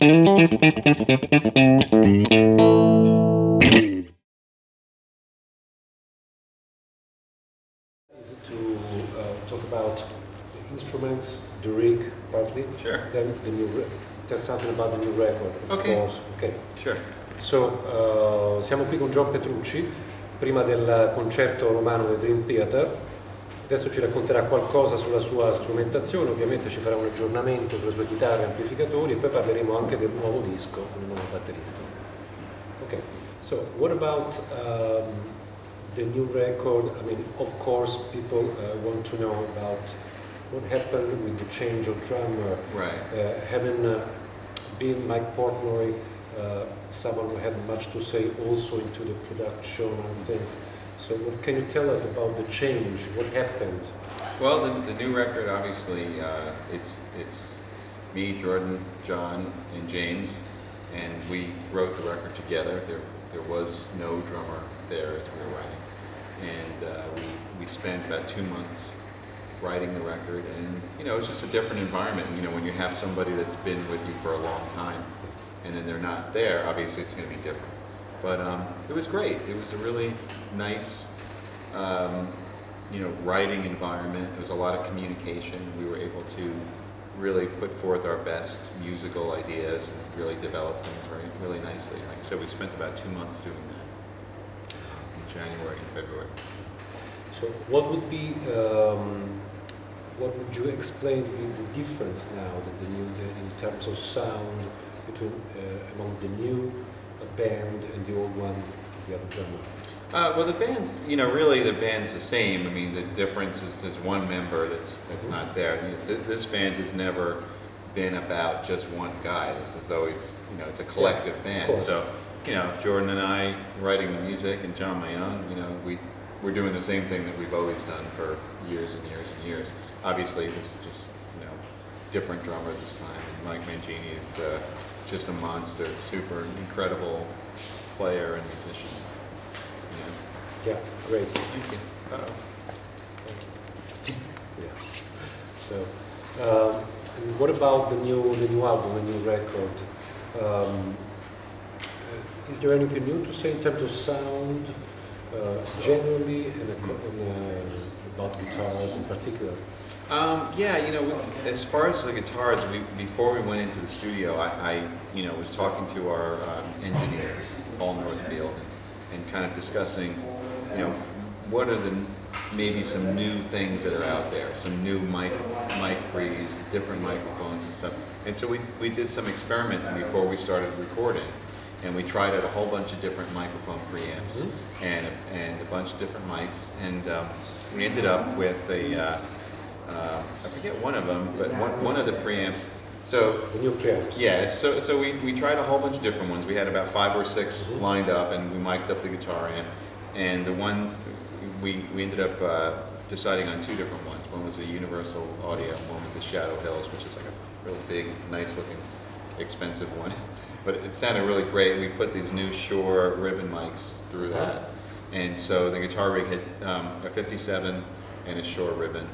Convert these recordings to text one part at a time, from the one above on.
Is it to talk about the instruments, the rig, partly? Sure. Then tell something about the new record, of Okay. course. Okay. Sure. So, siamo qui con John Petrucci, prima del concerto romano del Dream Theater. Adesso ci racconterà qualcosa sulla sua strumentazione, ovviamente ci farà un aggiornamento sulle sue chitarre e amplificatori e poi parleremo anche del nuovo disco con il nuovo batterista. Okay, so what about the new record? I mean, of course, people want to know about what happened with the change of drummer. Right. Having been Mike Portnoy, someone who had much to say also into the production and things. So what can you tell us about the change? What happened? Well, the new record, obviously, it's me, Jordan, John, and James, and we wrote the record together. There was no drummer there as we were writing, and we spent about 2 months writing the record, and it was just a different environment. When you have somebody that's been with you for a long time, and then they're not there, obviously it's going to be different. But it was great. It was a really nice, writing environment. There was a lot of communication. We were able to really put forth our best musical ideas and really develop them really nicely. Like I said, we spent about 2 months doing that in January and February. So what would you explain to be the difference now that in terms of sound between among the new band and the old one, the other drummer? Well, the band's, really the band's the same. I mean, the difference is there's one member that's not there. This band has never been about just one guy. This is always, it's a collective band. So, Jordan and I writing the music, and John Mayon, we're doing the same thing that we've always done for years and years and years. Obviously, it's just, different drummer this time. And Mike Mangini is just a monster, super incredible player and musician. Yeah, great. Thank you. Thank you. Yeah. So, and what about the new album, the new record? Is there anything new to say in terms of sound, generally, and about guitars in particular? As far as the guitars, before we went into the studio, I was talking to our engineer, Paul Northfield, and kind of discussing, what are maybe some new things that are out there, some new mic pre's, different microphones and stuff. And so we did some experimenting before we started recording, and we tried out a whole bunch of different microphone preamps and a bunch of different mics, and we ended up with I forget one of them, but one of the preamps. So the new preamps. Yeah. So we tried a whole bunch of different ones. We had about 5 or 6 lined up, and we mic'd up the guitar amp. And the one we ended up deciding on 2 different ones. One was a Universal Audio, and one was a Shadow Hills, which is like a real big, nice-looking, expensive one. But it sounded really great. We put these new Shure ribbon mics through that, and so the guitar rig had a 57 and a Shure ribbon,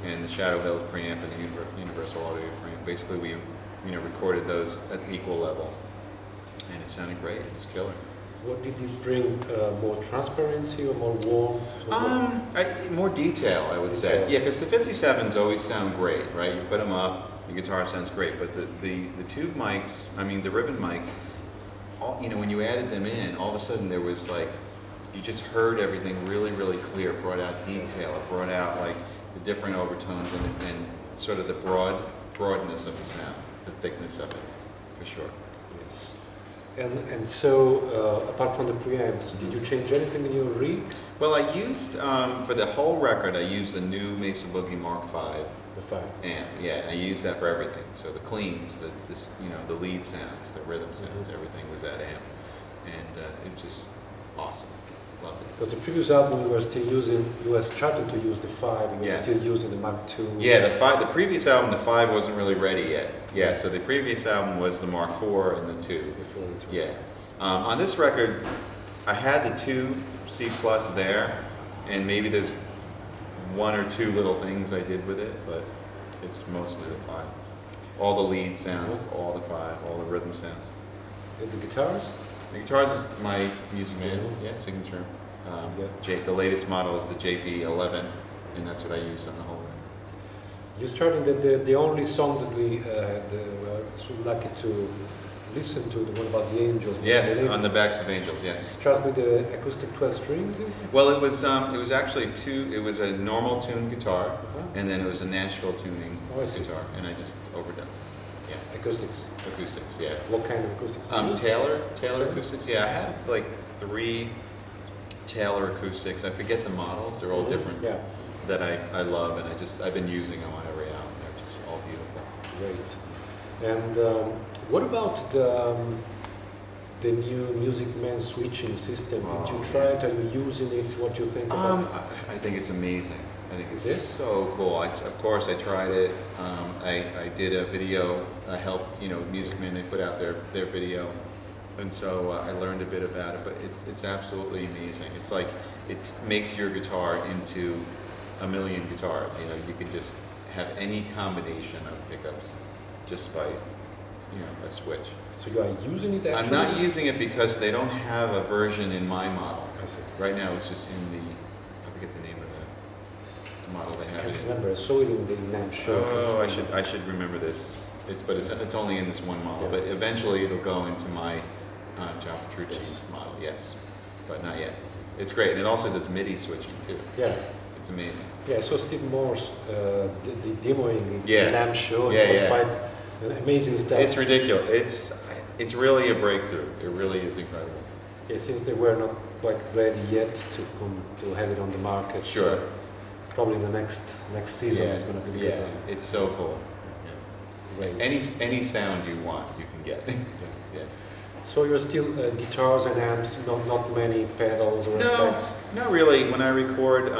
and the Shadow Hills preamp and the Universal Audio preamp. Basically, we recorded those at equal level, and it sounded great. It was killer. What did it bring? More transparency or more warmth? More detail, I would say. Yeah, because the 57s always sound great, right? You put them up, the guitar sounds great, but the tube mics, the ribbon mics, when you added them in, all of a sudden there was like, you just heard everything really, really clear. It brought out detail. It brought out like the different overtones and sort of the broadness of the sound, the thickness of it, for sure. Yes. And so, apart from the preamps, did you change anything in your rig? Well, I used, for the whole record, I used the new Mesa Boogie Mark V. The 5. Amp, yeah, I used that for everything. So the cleans, the lead sounds, the rhythm sounds, everything was that amp. And it was just awesome. Loved it. Because the previous album you were starting to use the 5, you were still using the Mark II. Yeah, the previous album, the 5 wasn't really ready yet. Yeah, so the previous album was the Mark IV and the 2. Yeah. On this record, I had the 2 C+ there, and maybe there's 1 or 2 little things I did with it, but it's mostly the 5. all the lead sounds, all the rhythm sounds. And the guitars? The guitars is my Music Man, signature. The latest model is the JP11, and that's what I use on the whole thing. You started the only song that we were so lucky to listen to, the one about the angels. Yes, on the Backs of Angels, yes. Start with the acoustic 12 string? Well, it was actually it was a normal tuned guitar, and then it was a Nashville tuning guitar, and I just overdone it. Yeah. Acoustics? Acoustics, yeah. What kind of acoustics? Taylor acoustics, yeah. I have like 3 Taylor acoustics. I forget the models, they're all different. Yeah. That I love, and I've been using them on every album. They're just all beautiful. Great. And what about the new Music Man switching system? Did you try it? Are you using it? What do you think about it? I think it's amazing. I think it's so cool. Of course, I tried it. I did a video. I helped, Music Man. They put out their video, and so I learned a bit about it. But it's absolutely amazing. It's like it makes your guitar into a million guitars. You could just have any combination of pickups just by, a switch. So you are using it actually? I'm not using it because they don't have a version in my model. Right now it's just in I forget the name of the model they have I it can't in. remember. I saw it in the NAMM show. Oh, I should remember this. It's only in this one model, but eventually it'll go into my John Petrucci model, yes. But not yet. It's great, and it also does MIDI switching too. Yeah. It's amazing. Yeah, I saw Steve Morse demoing the NAMM show. Yeah, it was quite amazing stuff. It's ridiculous. It's really a breakthrough. It really is incredible. Yeah, since they were not quite ready yet to have it on the market. Sure. So probably the next season is going to be good. It's so cool. Great. Any sound you want, you can get. Yeah. So you're still guitars and amps, not many pedals or effects? Not really. When I record,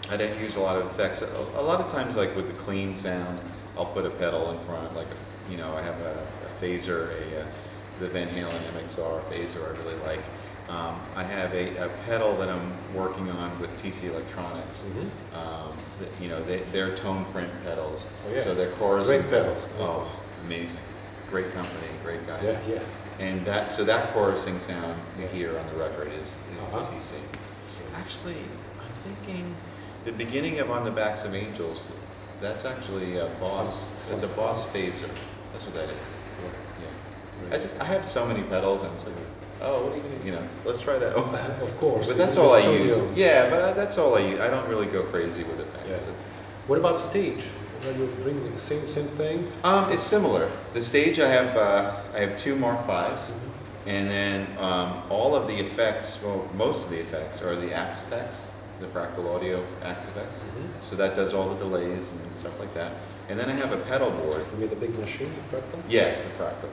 I don't use a lot of effects. A lot of times, like with the clean sound, I'll put a pedal in front. Like, I have a phaser, the Van Halen MXR phaser I really like. I have a pedal that I'm working on with TC Electronics. They're tone print pedals. Oh, yeah. So they're chorus. Great pedals. Oh, amazing. Great company, great guys. Yeah. And that chorusing sound you hear on the record is the TC. Actually, I'm thinking the beginning of On the Backs of Angels, that's actually a Boss. It's a Boss phaser. That's what that is. Yeah. I have so many pedals, and it's like, what are you gonna, let's try that. Of course. But that's all I use. Yeah, but that's all I use. I don't really go crazy with it. Yeah. What about the stage? Are you bringing the same thing? It's similar. The stage I have 2 Mark V's, and then all of the effects. Well, most of the effects are the Axe effects, the Fractal Audio Axe effects. So that does all the delays and stuff like that. And then I have a pedal board. You mean the big machine, the Fractal? Yes, the Fractal.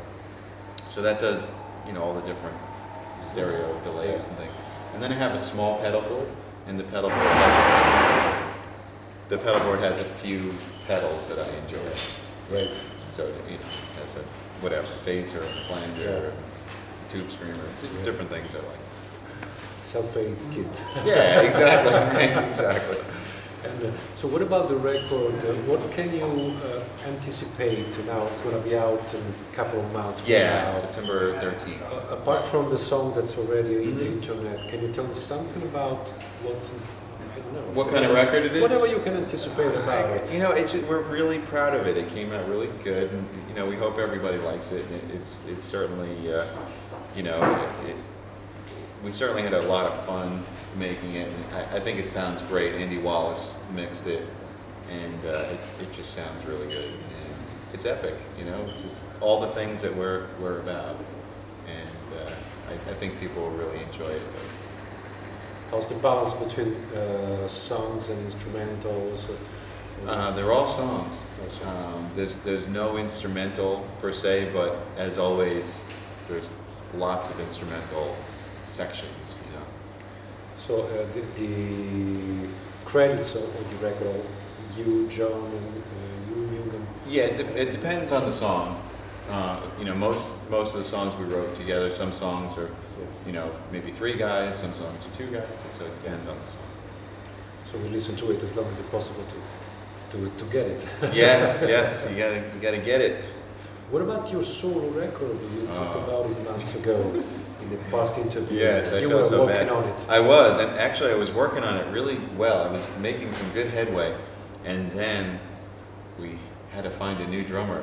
So that does all the different stereo delays and things. And then I have a small pedal board, and the pedal board has a few pedals that I enjoy. Right. So has a phaser, a flanger, tube screamer, different things I like. Self-aid kit. Yeah, exactly. Exactly. And so what about the record? What can you anticipate now? It's going to be out in a couple of months from now. September 13th. Apart from the song that's already in the internet, can you tell us something about what's in, I don't know. What kind of record it is? Whatever you can anticipate about it. We're really proud of it. It came out really good, and we hope everybody likes it. And it's certainly, we certainly had a lot of fun making it. And I think it sounds great. Andy Wallace mixed it, and it just sounds really good. And it's epic. It's just all the things that we're about, and I think people will really enjoy it. How's the balance between songs and instrumentals? They're all songs. There's no instrumental per se, but as always, there's lots of instrumental sections. So the credits of the record, you, John, and you. Yeah, it depends on the song. Most of the songs we wrote together. Some songs are, maybe 3 guys. Some songs are 2 guys. And so it depends on the song. So we listen to it as long as it's possible to. to get it. Yes, yes, you gotta get it. What about your solo record? You talked about it months ago in the past interview. Yes, I you feel were so working bad. on it. I was, and actually I was working on it really well. I was making some good headway, and then we had to find a new drummer.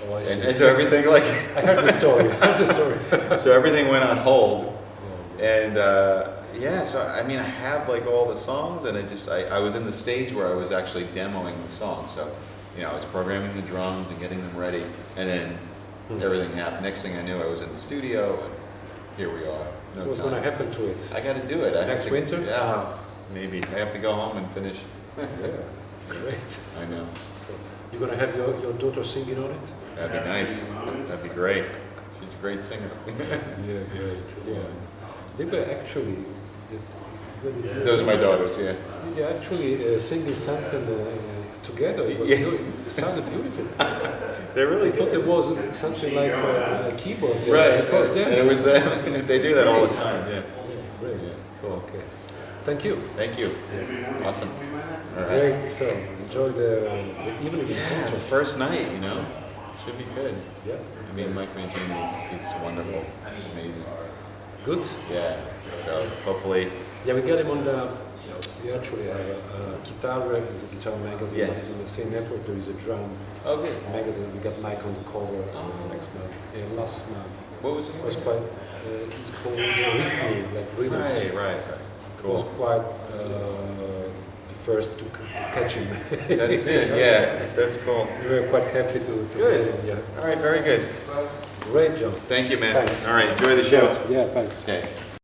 Oh, I see. And so everything like I heard the story. I heard the story. so everything went on hold, Oh, and yeah. So I mean, I have like all the songs, and I was in the stage where I was actually demoing the songs. So you know, I was programming the drums and getting them ready, and then everything happened. Next thing I knew, I was in the studio, and here we are. No so what's time. going to happen to it? I got to do it. I have Next to- winter? Yeah, maybe. I have to go home and finish. Yeah, great. I know. So you're going to have your daughter singing on it? That'd be nice. That'd be great. She's a great singer. Yeah, great. Yeah. They were actually. Those are my daughters, yeah. They actually singing something together. It was Yeah. it sounded beautiful. They really I thought did. there was something like a keyboard there. Right. It was them. And it was they do that all the time, yeah. Yeah, great. Yeah. Okay. Thank you. Thank you. Awesome. All right. Great. So enjoy the evening. Yeah, the first night, you know. Should be good. Yeah. I mean, Mike Mangini he's wonderful. It's amazing. Good. Yeah. So hopefully, Yeah, we got him on the. We actually have a guitar. Is a guitar magazine. Yes. But in the same network, there is a drum oh good. magazine. We got Mike on the cover next month. Last month. What was It was quite. It's called Rhythm, like rhythms. Right. It was Cool. quite the first to catch him. That's good. Yeah, that's cool. We were quite happy to Good. get him. Yeah. All right, very good. Great job. Thank you, man. Thanks. All right, enjoy the show. Yeah, thanks. Okay.